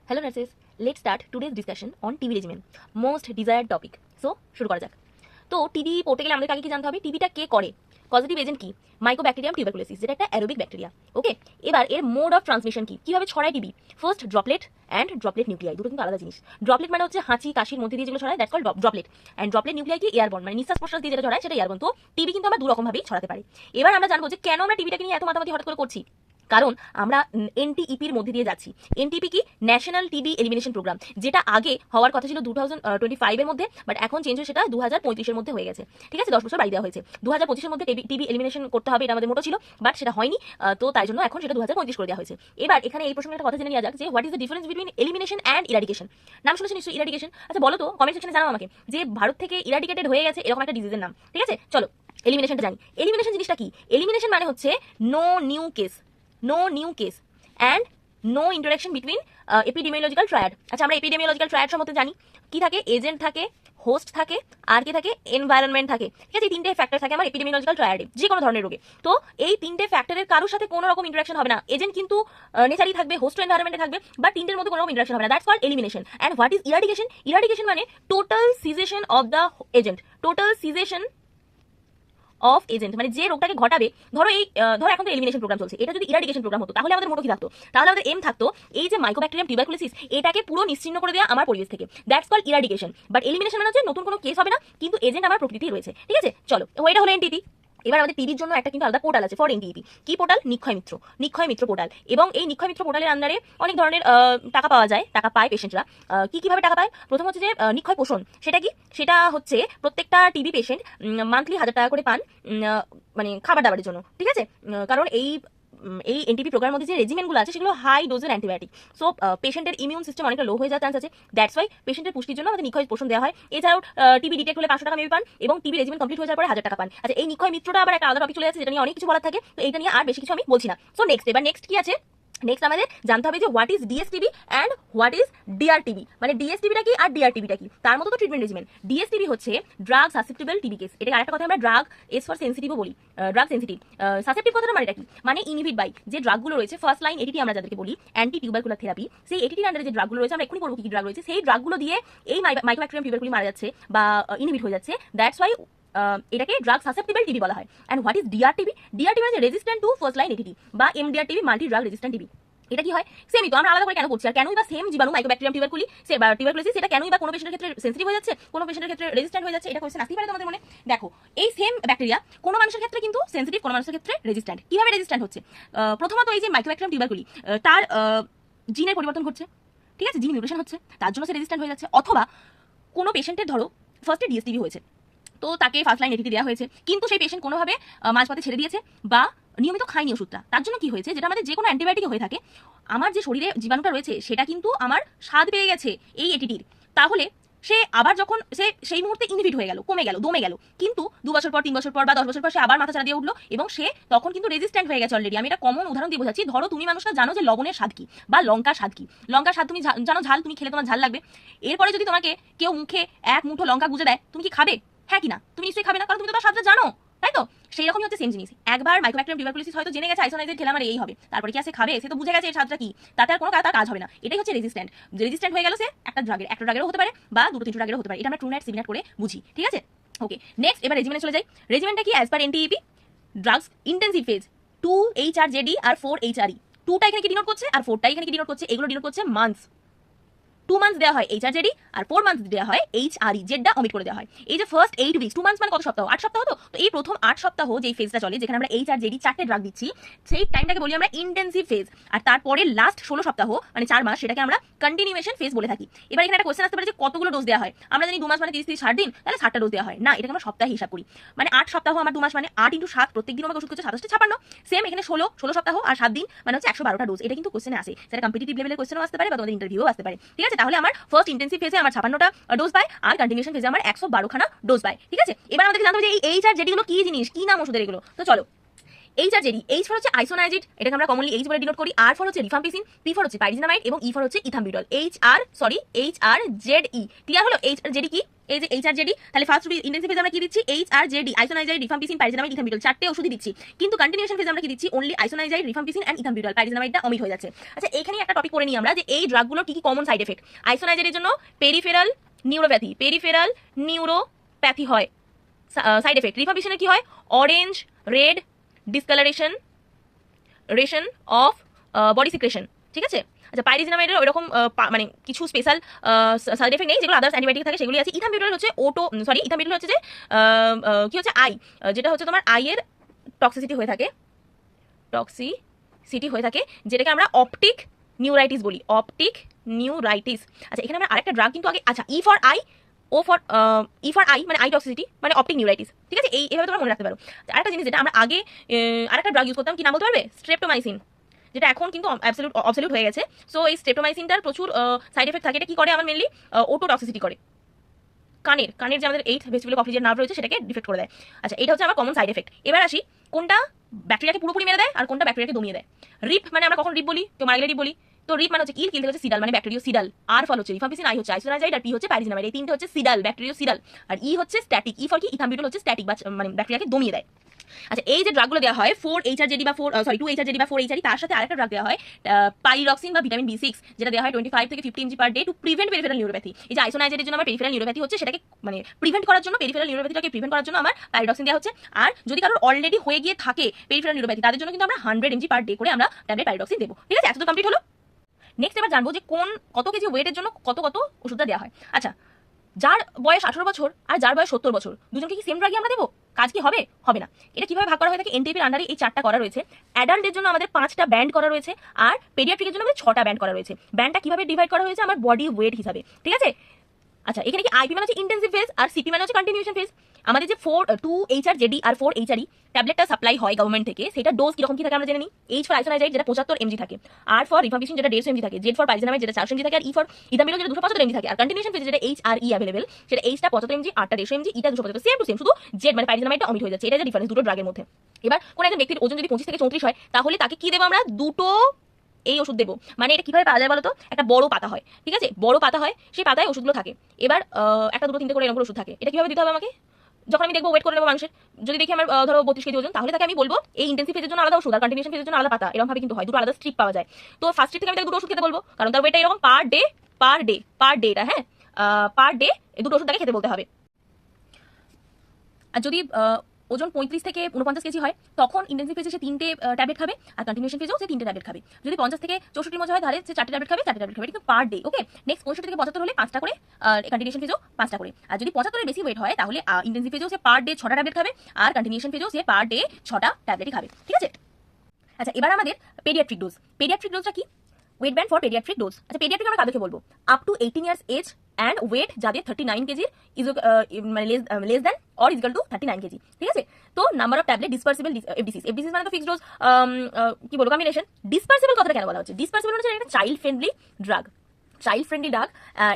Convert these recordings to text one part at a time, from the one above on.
Hello nurses, let's start today's discussion on TB regimen, most desired topic. So শুরু করা যাক। তো TB পড়তে গেলে আমাদের আগে কি জানতে হবে, টিবিটা কে করে, পজিটিভ এজেন্ট কি, মাইকোব্যাকটেরিয়াম টিউবারকুলোসিস, যেটা একটা অ্যারোবিক ব্যাকটেরিয়া। ওকে, এবার এর মোড অফ ট্রান্সমিশন কি, কিভাবে ছড়ায় TB. First droplet and droplet nuclei, দুটো কিন্তু আলাদা জিনিস। ড্রপলেট মানে হচ্ছে হাঁচি কাশির মধ্যে দিয়ে যেগুলো ছড়ায়, that's called droplet. And droplet nuclei কি এয়ারবর্ন, মানে নিঃশ্বাস প্রশ্বাস দিয়ে যেটা ছড়ায় সেটা এয়ারবর্ন। তো টিবি কিন্তু আমরা দু রকম ভাবেই ছড়াতে পারি। এবার আমরা জানবো যে কেন আমরা টিবিটাকে নিয়ে এত মাতামাতি হঠাৎ করে করছি। কারণ আমরা এনটিইপির মধ্যে দিয়ে যাচ্ছি। এনটিপি কি, ন্যাশনাল টিবি এলিমিনেশন প্রোগ্রাম, যেটা আগে হওয়ার কথা ছিল 2025 এর মধ্যে, বাট এখন চেঞ্জ হয়ে সেটা 2035 এর মধ্যে হয়ে গেছে। ঠিক আছে, 10 বছর বাড়িয়ে দেওয়া হয়েছে। 2025 এর মধ্যে টিবি এলিমিনেশন করতে হবে, এটা আমাদের মোটো ছিল, বাট সেটা হয়নি। তো তাই জন্য এখন সেটা 2035 করে দেওয়া হয়েছে। এবার এখানে এই প্রসঙ্গে একটা কথা জেনে নেওয়া যাক যে what is the difference between elimination and eradication. নাম শুনেছেন নিশ্চয়ই, ইরাডিকেশন। আচ্ছা বলো তো, কমেন্ট সেকশনে জানাও আমাকে যে ভারত থেকে ইরাডিকেটেড হয়ে গেছে এরকম একটা ডিজিজের নাম। ঠিক আছে, চলো এলিমিনেশনটা জানি। এলিমিনেশন জিনিসটা কি, এলিমিনেশন মানে হচ্ছে no new case and no interaction between epidemiological triad। আচ্ছা, আমরা epidemiological triad সম্বন্ধে জানি, কি থাকে, এজেন্ট থাকে, হোস্ট থাকে, আর কি থাকে, এনভায়রনমেন্ট থাকে। ঠিক আছে, এই তিনটে ফ্যাক্টর থাকে আমার epidemiological triad-এ, যে কোনো ধরনের রোগে। তো এই তিনটে ফ্যাক্টরের কারোর সাথে কোনো রকম ইন্টারাকশন হবে না। এজেন্ট কিন্তু নেচারি থাকবে, হোস্ট এনভায়রনমেন্টে থাকবে, বাট তিনটের মধ্যে কোনো রকম ইন্টারাকশন হবে না। That's called elimination. And what is eradication, eradication মানে total cessation of the agent, total cessation of agent, মানে যে রোগটাকে ঘটাবে। ধরো এখন তো এলিমিনেশন প্রোগ্রাম চলছে, এটা যদি ইরাডিকেশন প্রোগ্রাম হতো তাহলে আমাদের মোটো কি থাকতো, তাহলে আমাদের এম থাকতো এই যে মাইকোব্যাকটেরিয়াম টিউবারকুলোসিস, এটাকে পুরো নিশ্চিহ্ন করে দেওয়া আমার পরিবেশ থেকে। That's called eradication. But elimination মানে হচ্ছে নতুন কোনো কেস হবে না, কিন্তু এজেন্ট আমার প্রকৃতিতেই রয়েছে। ঠিক আছে, চলো, এটা হলো এনটিপি। এবার আমাদের টিবির জন্য একটা কিন্তু আলাদা পোর্টাল আছে ফর এনটিপি। কি পোর্টাল, নিক্ষয় মিত্র পোর্টাল। এবং এই নিক্ষয় মিত্র পোর্টালের আন্ডারে অনেক ধরনের টাকা পাওয়া যায়, টাকা পায় পেশেন্টরা। কিভাবে টাকা পায়, প্রথম হচ্ছে যে নিক্ষয় পোষণ। সেটা কি, সেটা হচ্ছে প্রত্যেকটা টিবি পেশেন্ট মান্থলি 1000 টাকা করে পান, মানে খাবার দাবারের জন্য। ঠিক আছে, কারণ এই এনটিপি প্রোগ্রামের মধ্যে যে রেজিমেন্টগুলো আছে সেগুলো হাই ডোজের অ্যান্টিবায়োটিক। সো পেশেন্টের ইমিউন সিস্টেম অনেকটা লো হয়ে যাওয়ার চান্স আছে। দ্যাটস ওয়াই পেশেন্টের পুষ্টির জন্য আমাদের নিক্ষয় পোষণ দেওয়া হয়। এছাড়াও টিবি ডিটেক্ট হলে 500 টাকা মেবি পান, এবং টিবি রেজিমেন্ট কমপ্লিট হয়ে যাওয়ার পরে 1000 টাকা পান। আচ্ছা, এই নিক্ষয় মিত্রটা আবার একটা আলাদা টপিক চলে যাচ্ছে, যেটা নিয়ে অনেক কিছু বলার থাকে, তো এইটা নিয়ে আর বেশি কিছু আমি বলছি না। সো নেক্সট কি আছে, নেক্সট আমাদের জানতে হবে যে what is DSTB and what is DRTB. মানে ডিএসটিবিটা কি আর ডিআরটিবিটা কি, তার মতো তো ট্রিটমেন্ট রেজিমেন। ডিএসটিবি হচ্ছে ড্রাগ সাসেপ্টেবল টিবি কেস। এটা আরেকটা কথা আমরা ড্রাগ এস ফর সেন্সিটিভও বলি, ড্রাগ সেন্সিটিভ। সাসেপ্টিভ কথাটা মানে এটা কি, মানে ইনহিবিট বাই যে ড্রাগগুলো রয়েছে, ফার্স্ট লাইন এটিটি আমরা যাদেরকে বলি, অ্যান্টি টিউবারকুলার থেরাপি, সেই এটিটির আন্ডারে যে ড্রাগগুলো রয়েছে, আমরা এক্ষুনি পড়বো কি ড্রাগ রয়েছে, সেই ড্রাগগুলো দিয়ে এই মাইকোব্যাকটেরিয়াম টিউবারকুলি মারা যাচ্ছে বা ইনহিবিট হয়ে যাচ্ছে। দ্যাটস ওয়াই এটাকে ড্রাগ সাসেপ্টেবল টিবি বলা হয়। And what is DRTB, DRTB মানে resistant to first line ATT বা MDRTB, multi drug resistant TB. এটা কি হয়, সেমই তো, আমরা আলাদা করে কেন করছি, আর কেনই বা সেম জীবাণু মাইকোব্যাকটেরিয়াম টিউবারকুলোসিস সেটা কেনই বা কোনো পেশেন্টের ক্ষেত্রে সেন্সিটিভ হয়ে যাচ্ছে, কোনো পেশেন্টের ক্ষেত্রে রেজিস্ট্যান্ট হয়ে যাচ্ছে, এটা কোয়েশ্চেন আসতেই পারে তোমাদের মনে। দেখো, এই সেম ব্যাকটেরিয়া কোনো মানুষের ক্ষেত্রে কিন্তু সেন্সিটিভ, কোনো মানুষের ক্ষেত্রে রেজিস্ট্যান্ট। কিভাবে রেজিস্ট্যান্ট হচ্ছে, প্রথমত এই যে মাইকোব্যাকটেরিয়াম টিউবারকুলি, তার জিনের পরিবর্তন ঘটছে। ঠিক আছে, জিন মিউটেশন হচ্ছে, তার জন্য সে রেজিস্ট্যান্ট হয়ে যাচ্ছে। অথবা কোনো পেশেন্টের ধরো ফার্স্টে ডিএসটিভি হয়েছে, তো তাকে ফার্স্ট লাইন এটিটি দেওয়া হয়েছে, কিন্তু সেই পেশেন্ট কোনোভাবে মাঝপথে ছেড়ে দিয়েছে বা নিয়মিত খায়নি ওষুধটা। তার জন্য কি হয়েছে, যেটা আমাদের যে কোনো অ্যান্টিবায়োটিক হয়ে থাকে, আমার যে শরীরে জীবাণুটা রয়েছে সেটা কিন্তু আমার স্বাদ পেয়ে গেছে এই এটিটির, তাহলে সে আবার যখন সেই মুহূর্তে ইনহিবিট হয়ে গেল, কমে গেল, দমে গেল, কিন্তু 2 বছর পর, 3 বছর পর বা 10 বছর পর সে আবার মাথা চাড়া দিয়ে উঠলো, এবং সে তখন কিন্তু রেজিস্ট্যান্ট হয়ে গেছে অলরেডি। আমি এটা কমন উদাহরণ দিয়ে বোঝাচ্ছি। ধরো তুমি মানুষটা জানো যে লবণের স্বাদ কি বা লঙ্কার স্বাদ কি, লঙ্কার স্বাদ তুমি জানো ঝাল, তুমি খেলে তোমার ঝাল লাগবে। এরপরে যদি তোমাকে কেউ মুখে এক মুঠো লঙ্কা গুঁজে দেয়, তুমি কি খাবে, হ্যাঁ কি না, তুমি নিশ্চয়ই খাবে না, কারণ তুমি তো তার স্বাদটা জানো, তাই তো। সেই রকমই হচ্ছে সেম জিনিস। একবার মাইকোব্যাকটেরিয়াম টিউবারকুলোসিস হয়তো জেনে গেছে আইসোনাইজেড খেলে আমার এই হবে, তারপরে কি সে খাবে, সে তো বুঝে গেছে এর স্বাদটা কি, তাতে আর কোনো তার কাজ হবে না। এটাই হচ্ছে রেজিস্ট্যান্ট হয়ে গেল সে একটা ড্রাগেরও হতে পারে বা 2-3 ড্রাগেরও হতে পারে। এটা আমরা ট্রু নাইট সিমিনার করে বুঝি। ঠিক আছে, ওকে, নেক্সট এবার রেজিমেন্টে চলে যাই। রেজিমেন্টটা কি, as per NTEP drugs intensive phase 2HRJD আর 4HRE। 2টা এখানে কি ডিনোট করছে আর 4টা এখানে কি ডিনোট করছে, এগুলো ডিনোট করছে মান্থস। 2 মান্থস দেওয়া হয় HRJD আর 4 মান্থস দেওয়া হয় HRE, যেটা অমিট করে দেওয়া হয়। এই যে ফার্স্ট 8 উইকস, 2 মান্থস মানে কত সপ্তাহ, 8 সপ্তাহ। তো এই প্রথম 8 সপ্তাহ যেই ফেজটা চলে, যেখানে আমরা HRJD 4টে ড্রাগ দিচ্ছি, সেই টাইমটাকে বলি আমরা ইন্টেন্সিভ ফেজ। আর তারপরে লাস্ট 16 সপ্তাহ মানে 4 মাস, সেটাকে আমরা কন্টিনিউয়েশন ফেজ বলে থাকি। এবার এখানে একটা কোশ্চেন আসতে পারে যে কতগুলো ডোজ দেওয়া হয়। আমরা জানি 2 মাস মানে 30-60 দিন, তাহলে 60টা ডোজ দেওয়া হয় না, এটাকে আমরা সপ্তাহে হিসাব করি। মানে 8 সপ্তাহ আমার 2 মাস, মানে 8 × 7, প্রত্যেক দিন আমাকে ওষুধ করছে 27-56। সেম এখানে 16 সপ্তাহ আর 7 দিন মানে হচ্ছে 112টা ডোজ। এটা কিন্তু কোশ্চেনে আসে, সেটা কম্পিটিটিভ লেভেলের কোশ্চেনও আসতে পারে বা তোমাদের ইন্টারভিউও আসতে পারে। ঠিক আছে, তাহলে আমার ফার্স্ট ইন্টেন্সিভ ফেজে আমার 56টা ডোজ পায়, আর কন্টিনিউয়েশন ফেজে আমার 112খানা ডোজ পায়। ঠিক আছে, এবার আমাদেরকে জানতে হবে যে এই HRJD গুলো কি জিনিস, কি নাম ওষুধের এগুলো। তো চলো, HRJD, H ফর হচ্ছে আইসোনাইজিড, এটাকে আমরা কমনলি H বলে ডিনোট করি। R ফর হচ্ছে রিফাম্পিসিন, P ফর হচ্ছে পাইরিজিনামাইড এবং E ফর হচ্ছে ইথামবিউটল। HRZE। ক্লিয়ার হলো HRJD কি। এই যে HRJD, তাহলে ফার্স্ট ইন্টেন্সিভ ফেজ আমরা কি দিচ্ছি HRJD, আইসোনাইজাইড, রিফাম্পিসিন, পাইরিজিনামাইড, ইথাম্বিউটাল, 4টে ওষুধই দিচ্ছি। কিন্তু কন্টিনিউশন ফেজে আমরা কি দিচ্ছি অনলি আইসোনাইজাইড, রিফাম্পিসিন এন্ড ইথাম্বিউটাল, পাইরিজিনামাইডটা অমিট হয়ে যাচ্ছে। আচ্ছা এখানে একটা টপিক করে নিই আমরা যে এই ড্রাগগুলোর কি কি কমন সাইড এফেক্ট। আইসোনাইজাইডের জন্য পেরিফেরাল নিউরোপ্যাথি হয় সাইড এফেক্ট। রিফাম্পিসিনের কি হয় orange red discolouration of body secretion, ঠিক আছে। আচ্ছা পাইরিজিনামাইডের ওইরকম মানে কিছু স্পেশাল সাইড এফেক্ট নেই, যেগুলো আদার্স অ্যান্টিবায়োটিক থাকে সেগুলি আছে। ইথাম্বিউটাল হচ্ছে ইথাম্বিউটাল হচ্ছে যে কি হচ্ছে যেটা হচ্ছে তোমার আইয়ের টক্সিসিটি হয়ে থাকে, যেটাকে আমরা অপটিক নিউরাইটিস বলি, অপটিক নিউরাইটিস। আচ্ছা এখানে আমরা আরেকটা ড্রাগ কিন্তু আগে, আচ্ছা ই ফর আই মানে আই টক্সিসিটি মানে অপটিক নিউরাইটিস, ঠিক আছে। এইভাবে তোমরা মনে রাখতে পারো। আরেকটা জিনিস যেটা আমরা আগে আরেকটা ড্রাগ ইউজ করতাম, কি নাম বলতে পারবে? স্ট্রেপ্টোমাইসিন, যেটা এখন কিন্তু অবসলিউট হয়ে গেছে। সো এই স্ট্রেপ্টোমাইসিনটার প্রচুর সাইড এফেক্ট থাকে। এটা কি করে আমার মেনলি ওটোটক্সিসিটি করে, কানের যে আমাদের 8th ভেস্টিবুলার কফলিজিয়ার নার্ভ রয়েছে সেটাকে ডিফেক্ট করে দেয়। আচ্ছা এটা হচ্ছে আমার কমন সাইড এফেক্ট। এবার আসি কোনটা ব্যাকটেরিয়াকে পুরোপুরি মেরে দেয় আর কোনটা ব্যাকটেরিয়াকে দমিয়ে দেয়। রিপ মানে আমরা কখন রিপ বলি, কেউ মারা গেলে রিপ বলি। তো রিপ মানে হচ্ছে কিল থেকে হচ্ছে সিডাল মানে ব্যাকটেরিওসিডাল, আর ফল হচ্ছে রিফাম্পিসিন, আই হচ্ছে আইসোনাইজাইড, আর পি হচ্ছে পাইরিজিনামাইড। এই তিনটে হচ্ছে সিডাল, ব্যাকটেরিওসিডাল। আর ই হচ্ছে স্ট্যাটিক, ই ফর কি ইথাম্বিউটাল হচ্ছে স্ট্যাটিক বা মানে ব্যাকটেরিয়াকে দমিয়ে দেয়। আচ্ছা এই যে ড্রাগগুলো দেওয়া হয় 4HRJD বা 2HRJD বা 4HRE, তার সাথে আরেকটা ড্রাগ দেওয়া হয় পাইরিডক্সিন বা ভিটামিন B6, যেটা দেওয়া হয় 25 থেকে 50 mg per day to prevent peripheral neuropathy. এই যে আইসোনাইজাইডের জন্য আমার পেরিফেরাল নিউরোপ্যাথি হচ্ছে, সেটাকে মানে প্রিভেন্ট করার জন্য, পেরিফেরাল নিউরোপ্যাথিটাকে প্রিভেন্ট করার জন্য আমার পাইরিডক্সিন দেওয়া হচ্ছে। আর যদি কারোর অলরেডি হয়ে গিয়ে থাকে পেরিফেরাল নিউরোপ্যাথি, তাদের জন্য কিন্তু আমরা 100 mg পার ডে করে আমরা ট্যাবলেট পাইরিডক্সিন দেবো, ঠিক আছে। এতটা কমপ্লিট হলো। নেক্সট এবার জানবো যে কত কেজি ওয়েটের জন্য কত ওষুধটা দেওয়া হয়। আচ্ছা যার বয়স 18 বছর আর যার বয়স 70 বছর, দুজনকে কি সেম ড্রাগই আমরা দেবো? কাজ কি হবে? হবে না। এটা কিভাবে ভাগ করা হয়ে থাকে? এনটিপির আন্ডারে এই 4টা করা রয়েছে। অ্যাডাল্টদের জন্য আমাদের 5টা ব্যান্ড করা রয়েছে, আর পেডিয়াট্রিকের জন্য আমাদের 6টা ব্যান্ড করা রয়েছে। ব্যান্ডটা কিভাবে ডিভাইড করা হয়েছে? আমার বডি ওয়েট হিসাবে, ঠিক আছে। আচ্ছা এখানে কি আইপি মানে হচ্ছে ইন্টেন্সিভ ফেজ আর সিপি মানে হচ্ছে কন্টিনিউশন ফেজ। আমাদের যে 2HRJD আর 4HRE ট্যাবলেটটা সাপ্লাই হয় গভর্নমেন্ট থেকে, সেটা ডোজ কিরকম কি থাকে আমরা জেনে নিই। এইচ ফর আইসোনাইজাইড যেটা 75 mg থাকে, আর ফর রিফাম্পিসিন যেটা 150 mg থাকে, জেড ফর পাইরিজিনামাইড যেটা 400 mg থাকে, আর ই ফর ইথাম্বিউটাল যেটা 275 mg থাকে। আর কন্টিনিউশন ফেজে যেটা HRE अवेलेबल সেটা এইচটা 75 mg, আরটা 150 mg, eta 275, same to same, শুধু জেড মানে পাইরিজিনামাইডটা অমিট হয়ে যাচ্ছে। এটা যে ডিফারেন্স দুটো ড্রাগের মধ্যে। এবার কোন একজন ব্যক্তির ওজন যদি 25 থেকে 34 হয়, তাহলে তাকে কি দেবো আমরা? দুটো এই ওষুধ দেবো। মানে এটা কিভাবে পাওয়া যায় বলো তো? একটা বড় পাতা হয়, ঠিক আছে, বড় পাতা হয়, সেই পাতায় ওষুধগুলো থাকে। এবার একটা দুটো তিনটে করে এরকম ওষুধ থাকে। এটা কিভাবে দিতে হবে আমাকে? যখন আমি দেখবো ওয়েট করে নেবো মানুষের, যদি দেখি আমার ধরো 32 কেজি ওজন, তাহলে তাকে আমি বলবো এই ইন্টেন্সিভ ফেজের জন্য আলাদা ওষুধ আর কন্টিনিউশন ফেজের জন্য আলাদা পাতা, এরকম ভাবে কিন্তু হয়, দুটো আলাদা স্ট্রিপ পাওয়া যায়। তো ফার্স্ট স্ট্রিপ থেকে আমি তাকে দুটো ওষুধ খেতে বলবো, কারণ তার ওয়েটটা এরকম পার ডে এটা, হ্যাঁ পার ডে দুটো ওষুধ তাকে খেতে বলতে হবে। আর যদি ওজন 35 থেকে 49 কেজি হয়, তখন ইন্টেন্সিভ ফেজে সে 3টে ট্যাবলেট খাবে, আর কন্টিনিউশন ফেজেও সে 3টে ট্যাবলেট খাবে। যদি 50 থেকে 64 মধ্যে হয়, তাহলে সে 4টে ট্যাবলেট খাবে, কিন্তু পার ডে, ওকে। নেক্সট 65 থেকে 75 হলে 5টা করে, কন্টিনিউশন ফেজেও 5টা করে। আর যদি 75 এর বেশি ওয়েট হয়, তাহলে ইন্টেন্সিভ ফেজেও সে পার ডে 6টা ট্যাবলেট খাবে, আর কন্টিনিউশন ফেজেও সে পার ডে 6টা ট্যাবলেটই খাবে, ঠিক আছে। আচ্ছা এবার আমাদের পেডিয়াট্রিক ডোজটা কি? Weight band for paediatric dose. আচ্ছা পেডিয়াট্রিক আমরা কাদেরকে বলবো? Up to 18 years age and weight যাদের 39 কেজি ইজ মানে less than or equal to 39 KG, ঠিক আছে। তো number of tablet dispersible, FDCs মানে তো ফিক্সড ডোজ, কি বলবো কম্বিনেশন। ডিসপার্সিবল কথাটা কেন বলা হচ্ছে? ডিসপার্সিবল হচ্ছে একটা চাইল্ড ফ্রেন্ডলি ড্রাগ,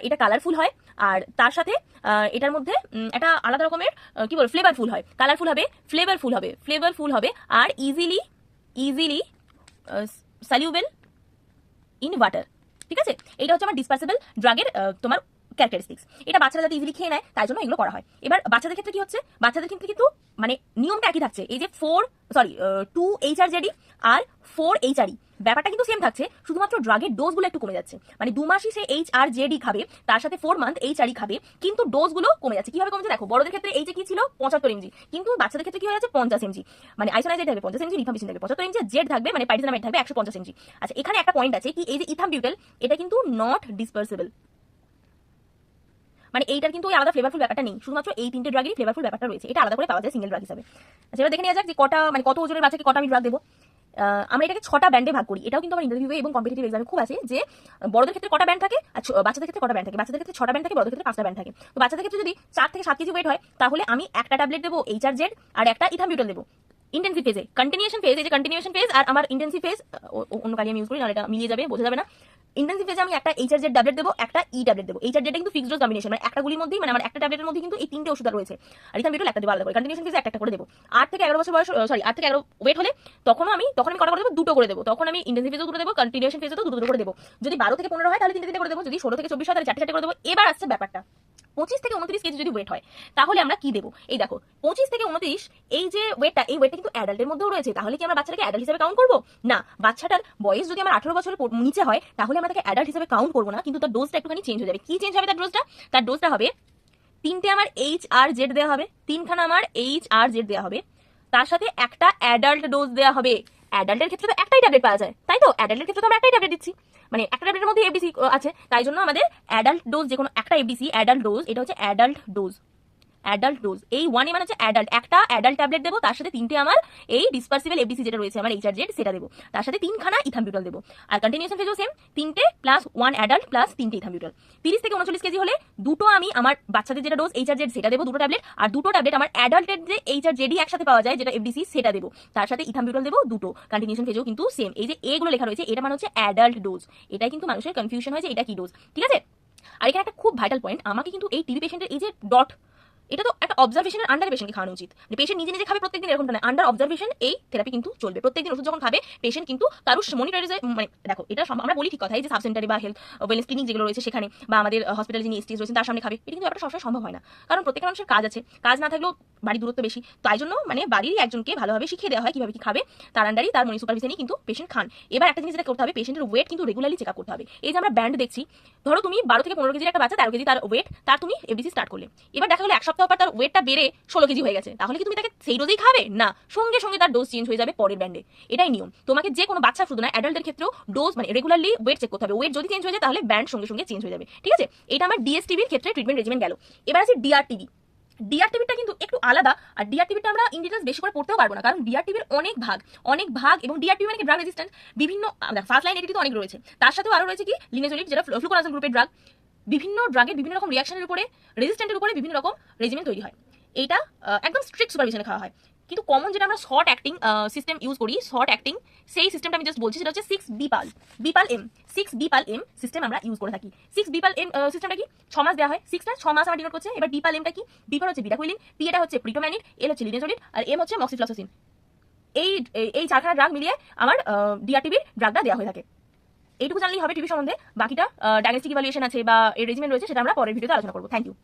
এটা কালারফুল হয়, আর তার সাথে এটার মধ্যে একটা আলাদা রকমের কি বলবো ফ্লেভারফুল হয়, কালারফুল হবে, ফ্লেভারফুল হবে, আর ইজিলি সলিউবল ইন ওয়াটার, ঠিক আছে। এটা হচ্ছে আমার ডিসপার্সিবল ড্রাগের তোমার ক্যারেক্টারিস্টিক্স। এটা বাচ্চারা যাতে ইজিলি খেয়ে নেয়, তাই জন্য এগুলো করা হয়। এবার বাচ্চাদের ক্ষেত্রে কি হচ্ছে? বাচ্চাদের ক্ষেত্রে কিন্তু মানে নিয়মটা একই থাকছে। এই যে 2HRJD আর 4HRE ব্যাপারটা কিন্তু সেম থাকছে, শুধুমাত্র ড্রাগের ডোজগুলো একটু কমে যাচ্ছে। মানে 2 মাসই সে HRJD খাবে, তার সাথে 4 মান্থ HRE খাবে, কিন্তু ডোজগুলো কমে যাচ্ছে। কিভাবে কমছে দেখো, বড়দের ক্ষেত্রে এই যে কি ছিল 75 mg, কিন্তু বাচ্চাদের ক্ষেত্রে কি হয়ে যাচ্ছে 50 mg। মানে আইসোনাইজাইড থাকবে 50 mg, রিফাম্পিসিন থাকবে 75 mg, জেড থাকবে মানে পাইরিজিনামাইড থাকবে 150 mg। আচ্ছা এখানে একটা পয়েন্ট আছে কি, এই যে ইথাম্বিউটাল এটা কিন্তু নট ডিসপার্সিবল, মানে এইটার কিন্তু ওই আলাদা ফ্লেভারফুল ব্যাপারটা নেই, শুধুমাত্র এই 3টে ড্রাগেরই ফ্লেভারফুল ব্যাপারটা রয়েছে। এটা আলাদা করে পাওয়া যায় সিঙ্গেল ড্রাগ হিসেবে। আচ্ছা এবার দেখে নেওয়া যাক যে কত ওজনের বাচ্চাকে কটা আমি ড্রাগ দেবো। আমরা এটাকে 6টা ব্যান্ডে ভাগ করি। এটাও কিন্তু আমার ইন্টারভিউ এবং কম্পিটিটিভ এক্সামে খুব আছে যে বড়দের ক্ষেত্রে কটা ব্যান্ড থাকে আর বাচ্চাদের ক্ষেত্রে কটা ব্যান্ড থাকে। বাচ্চাদের ক্ষেত্রে 6টা ব্যান্ড থাকে, বড়দের ক্ষেত্রে 5টা ব্যান্ড থাকে। তো বাচ্চাদের ক্ষেত্রে যদি 4 থেকে 7 কেজি ওয়েট হয়, তাহলে আমি একটা ট্যাবলেট দেবো HRZ আর একটা ইথাম্বিউটাল দেবো ইন্টেন্সিভ ফেজে। কন্টিনিউশন ফেজ আর আমার ইন্টেন্সিভ ফেজ অন্য কালি আমি ইউজ করি না, এটা মিলিয়ে যাবে, বোঝা যাবে না। ইন্টেন্সিভ ফেজে আমি একটা HRZ ট্যাবলেট দেবো, একটা ট্যাবলেট দেবো। HRZ কিন্তু ফিক্সড ডোজ কম্বিনেশন, মানে একটা গুলির মধ্যেই, মানে আমার একটা ট্যাবলেটের মধ্যে কিন্তু এই 3টে ওষুধ রয়েছে, আর ইথাম্বিউটাল একটা দেবো আলাদা করে। কন্টিনিউশন ফেজে একটা করে দেবো। 8 থেকে 11 বছর বয়স, 8 থেকে 11 ওয়েট হলে তখন আমি কটা করে দেবো? দুটো করে দেবো। তখন আমি ইন্টেন্সিভ ফেজেও দুটো দেবো, কন্টিনিউশন ফেজেও দুটো করে দেবো। যদি 12 থেকে 15 হয় তাহলে 3টে করে দেবো। যদি 16 থেকে 24 হয় তাহলে 4টে করে দেবো। এবার আসছে ব্যাপারটা, 25 থেকে 29 কেজি যদি ওয়েট হয় তাহলে আমরা কি দেবো? এই দেখো 25 থেকে 29 এই যে ওয়েটটা, এই ওয়েটটা কিন্তু অ্যাডাল্টের মধ্যেও রয়েছে। তাহলে কি আমরা বাচ্চাটাকে অ্যাডাল্ট হিসেবে কাউন্ট করবো? না, বাচ্চাটার বয়স যদি আমার 18 বছরের নিচে হয় তাহলে আমরা তাকে অ্যাডাল্ট হিসেবে কাউন্ট করবো না, কিন্তু তার ডোজটা একটুখানি চেঞ্জ হয়ে যাবে। কি চেঞ্জ হবে তার ডোজটা? তার ডোজটা হবে 3টে আমার HRZ দেওয়া হবে, 3খানা আমার HRZ দেওয়া হবে, তার সাথে একটা অ্যাডাল্ট ডোজ দেওয়া হবে। অ্যাডাল্টের ক্ষেত্রে তো একটাই ট্যাবলেট পাওয়া যায়, তাই তো? অ্যাডাল্টের ক্ষেত্রে তো আমরা একটাই ট্যাবলেট দিচ্ছি, মানে একটা ট্যাবলেটের মধ্যে এফডিসি আছে, তাই জন্য আমাদের অ্যাডাল্ট ডোজ যে কোনো একটা এফডিসি অ্যাডাল্ট ডোজ, এটা হচ্ছে অ্যাডাল্ট ডোজ। অ্যাডাল্ট ডোজ এই 1 মানে হচ্ছে অ্যাডাল্ট, একটা অ্যাডাল্ট ট্যাবলেট দেবো, তার সাথে 3টে আমার এই ডিসপার্সিবল এফডিসি যেটা রয়েছে আমার HRZ সেটা দেবো, তার সাথে 3খানা ইথামবিউটাল দেবো। আর কন্টিনিউশন ফেজও সেম, 3টে প্লাস 1 অ্যাডাল্ট প্লাস 3টে ইথামবিউটাল। 30 থেকে 39 কেজি হলে দুটো আমি আমার বাচ্চাদের যেটা ডোজ HRZ সেটা দেবো, দুটো ট্যাবলেট, আর দুটো ট্যাবলেট আমার অ্যাডাল্টের যে HRZ একসাথে পাওয়া যায় যেটা এফডিসি সেটা দেবো, তার সাথে ইথামবিউটাল দেবো দুটো। কন্টিনিউশন ফেজও কিন্তু সেম, এই যে এগুলো লেখা রয়েছে এটা মানে হচ্ছে অ্যাডাল্ট ডোজ। এটাই কিন্তু মানুষের কনফিউশন হয়েছে এটা কি ডোজ, ঠিক আছে? আর এখানে একটা খুব ভাইটাল পয়েন্ট, আমাকে কিন্তু এই টিবি পেশেন্টের এই যে ডট, এটা তো একটা অবজারভেশনের আন্ডারে পেশেন্টকে খাওয়ানো উচিত। মানে পেশেন্ট নিজে নিজে খাবে প্রত্যেকদিন এরকমটা না, আন্ডার অবজারভেশন এই থেরাপি কিন্তু চলবে। প্রত্যেকদিন ওষুধ যখন খাবে পেশেন্ট কিন্তু কারোর মনিটরিজে, মানে দেখো এটা আমরা বলি ঠিক কথা, এই যে সাব সেন্টারে বা হেলথ ওয়েলনেস ক্লিনিক যেগুলো রয়েছে সেখানে বা আমাদের হসপিটালে যিনি এসটিস রয়েছেন তার সামনে খাবে, এটা কিন্তু একটা সবসময় সম্ভব হয় না, কারণ প্রত্যেকটা মানুষের কাজ আছে, কাজ না থাকলেও বাড়ির দূরত্ব বেশি, তাই জন্য মানে বাড়ির একজনকে ভালোভাবে শিখিয়ে দেওয়া হয় কিভাবে কি খাবে, তার আন্ডারই তার মনি সুপারভিশনই কিন্তু পেশেন্ট খান। এবার একটা জিনিস যেটা করতে হবে, পেশেন্টের ওয়েট কিন্তু রেগুলারলি চেক আপ করতে হবে। এই যে আমরা ব্যান্ড দেখছি, ধরো তুমি 12 থেকে 15 কেজির একটা বাচ্চা, 13 কেজি তার ওয়েট, তার তুমি এফডিসি স্টার্ট করলে, এবার দেখা গেলো এক সপ্তাহ পর তার ওয়েটটা বেড়ে 16 কেজি হয়ে গেছে, তাহলে কি তুমি তাকে সেই ডোজেই খাবে? না, সঙ্গে সঙ্গে তার ডোজ চেঞ্জ হয়ে যাবে পরের ব্যান্ডে। এটাই নিয়ম। তোমাকে যে কোনো বাচ্চা শুধু না, অ্যাডাল্টের ক্ষেত্রেও ডোজ মানে রেগুলারলি ওয়েট চেক করতে হবে। ওয়েট যদি চেঞ্জ হয়ে যায় তাহলে ব্যান্ড সঙ্গে সঙ্গে চেঞ্জ হয়ে যাবে, ঠিক আছে? এটা আমার ডিএসটিভির ক্ষেত্রে ট্রিটমেন্ট রেজিমেন্ট গেল। এবার আছে ডিআরটিভি। ডিআরটিভিটা কিন্তু একটু আলাদা, আর ডিআরটিভিটা আমরা ইন ডিটেলস বেশি করে পড়তেও পারবো না, কারণ ডিআরটিভির অনেক ভাগ এবং ডিআরটিভি মানে ড্রাগ রেজিস্ট্যান্ট বিভিন্ন ফার্স্ট লাইন এটি তো অনেক রয়েছে, তার সাথেও আরো রয়েছে কি লিনেজোলিড যেটা ফ্লুকোনাজল গ্রুপের ড্রাগ। বিভিন্ন ড্রাগের বিভিন্ন রকম রিয়াকশনের উপরে, রেজিস্ট্যান্টের উপরে বিভিন্ন রকম রেজিমেন্ট তৈরি হয়। এইটা একদম স্ট্রিক্ট সুপারভিশনে খাওয়া হয়। কিন্তু কমন যেটা আমরা শর্ট অ্যাক্টিং সিস্টেম ইউজ করি, শর্ট অ্যাক্টিং সেই সিস্টেমটা আমি জাস্ট বলছি, সেটা হচ্ছে 6 বিপাল এম 6 সিস্টেম আমরা ইউজ করে থাকি। 6 এম সিস্টেমটা কি? 6 মাস দেওয়া হয়, 6টা 6 মাস আমার ডিনোট করছে। এবার বিপাল এমটা কি? বিপাল হচ্ছে বিটাকুইলিন, পি এটা হচ্ছে প্রিটোম্যানিড, এল হচ্ছে লিনেজোলিড, আর এম হচ্ছে মক্সিফ্লক্সাসিন। এই এই চারখানা ড্রাগ মিলিয়ে আমার ডিআরটিভির ড্রাগটা দেওয়া হয়ে থাকে। এইটুকু জানলেই হবে টিভি সম্বন্ধে, বাকিটা ডায়াগনস্টিক ইভ্যালুয়েশন আছে বা এর রেজিমেন্ট রয়েছে, সেটা আমরা পরের ভিডিওতে আলোচনা করবো। Thank you.